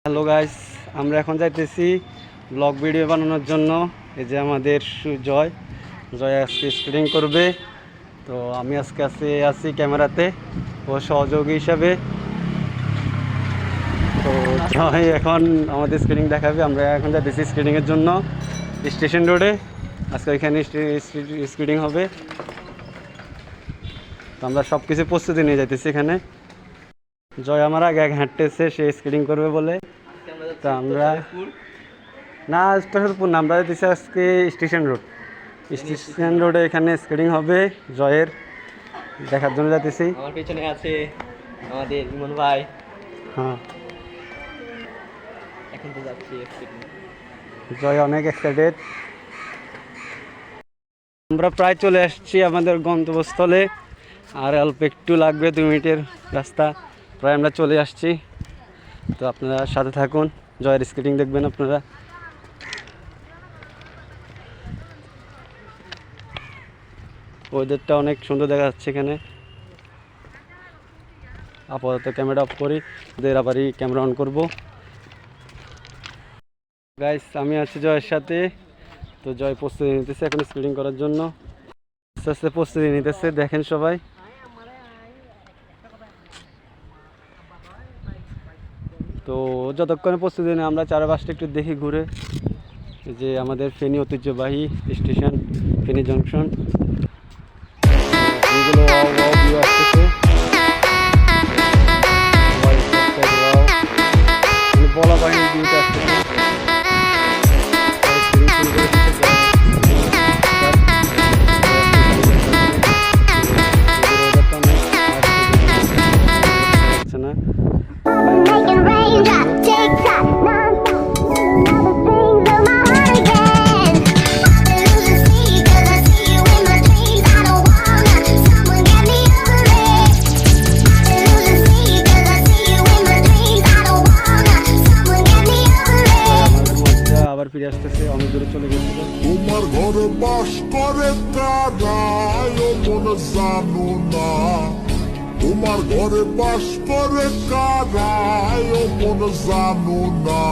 Hello guys, আমরা এখন যাইতেছি ব্লগ ভিডিও বানানোর জন্য। এই যে আমাদের জয় আজকে স্ক্রিনিং করবে। তো আমি আজকে আছি ক্যামেরাতে ও সহযোগী হিসাবে। তো জয় এখন আমাদের স্ক্রিনিং দেখাবে। আমরা এখন যাইতেছি স্ক্রিনিংয়ের জন্য স্টেশন রোডে। আজকে ওইখানে স্ক্রিনিং হবে। তো আমরা সব কিছু প্রস্তুতি নিয়ে যাইতেছি এখানে। জয় আমার আগে হাঁটতেছে, সে স্ক্রিনিং করবে বলে। তো আমরা না স্পেশালপুর না, আমরা দিচ্ছি আজকে স্টেশন রোডে এখানে স্ক্রিনিং হবে। জয়ের দেখার জন্য যাইতেছি। আমার পিছনে আছে আমাদের ইমন ভাই। হ্যাঁ, এখন তো যাচ্ছি জয় অনেক এক্সাইটেড। আমরা প্রায় চলে আসছি আমাদের গন্তব্যস্থলে। আর অল্প একটু লাগবে, 2 মিনিটের রাস্তা, প্রায় আমরা চলে আসছি। তো আপনারা সাথে থাকুন, জয়ের স্কেটিং দেখবেন আপনারা। ওয়েদারটা অনেক সুন্দর দেখা যাচ্ছে এখানে। আপাতত ক্যামেরা অফ করি, ওদের আবারই ক্যামেরা অন করব। গাইস, আমি আছি জয়ের সাথে। তো জয় প্রস্তুতি নিতেছে এখন স্কেটিং করার জন্য, আস্তে আস্তে প্রস্তুতি নিতেছে, দেখেন সবাই। তো যতক্ষণে প্রস্তুতি নিই আমরা চারপাশটা একটু দেখি ঘুরে। যে আমাদের ফেনী ঐতিহ্যবাহী স্টেশন ফেনী জংশন, এগুলো আসতেছে। বলা বাহিনী ভিউতে আসতেছে। আবার ফিরে আসতেছে, অনেক দূরে চলে গেছিল। তোমার ঘরে বাস করে কারায় মন জানো না, তোমার ঘরে বাস করে কারায় মন জানো না,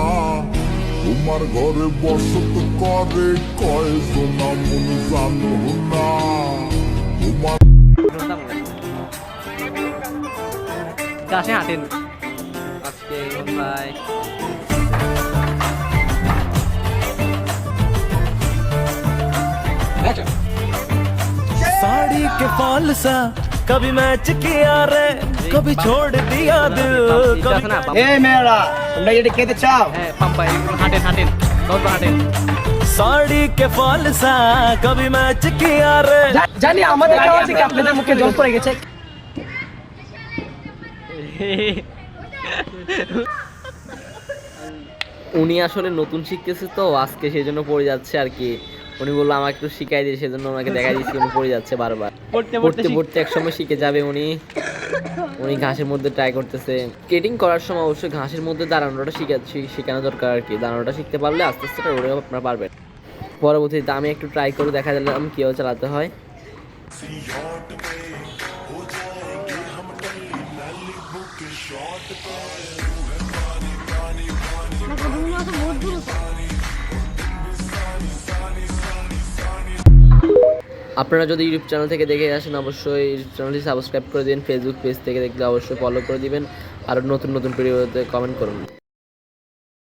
তোমার ঘরে বসত করে কয়জন মন জানো না, তোমার কাছে হাঁটেন আজকে ইমন ভাই। साड़ी के फॉल सा कभी मैच किया रे, कभी छोड़ दिया दिल। এ মেয়েরা, তোমরা এটা খেতে চাও? হ্যাঁ, পাম্পাই হাঁটেন দৌড় হাঁটেন। साड़ी के फॉल सा कभी मैच किया रे। জানি আমাদের খাওয়া থেকে আপনাদের মুখে জল পড়ে গেছে। উনি আসলে নতুন শিখতেছে তো আজকে, সেই জন্য পড়ে যাচ্ছে আর কি। উনি বললো আমাকে একটু শিখাই দিয়ে, সেজন্য ওনাকে দেখা দিচ্ছি। উনি পড়ে যাচ্ছে বারবার, পড়তে একসময় শিখে যাবে উনি ঘাসের মধ্যে ট্রাই করতেছে। স্কেটিং করার সময় অবশ্যই ঘাসের মধ্যে দাঁড়ানোটা শেখানো দরকার আর কি। দাঁড়ানোটা শিখতে পারলে আস্তে আস্তে রোডেও আপনারা পারবেন। পরবর্তীতে আমি একটু ট্রাই করে দেখা দিলাম কীভাবে চালাতে হয়। আপনারা যদি ইউটিউব চ্যানেল থেকে দেখে আসেন অবশ্যই ইউটিউব চ্যানেলটি সাবস্ক্রাইব করে দিন। ফেসবুক পেজ থেকে দেখলে অবশ্যই ফলো করে দিবেন। আর নতুন ভিডিওতে কমেন্ট করুন।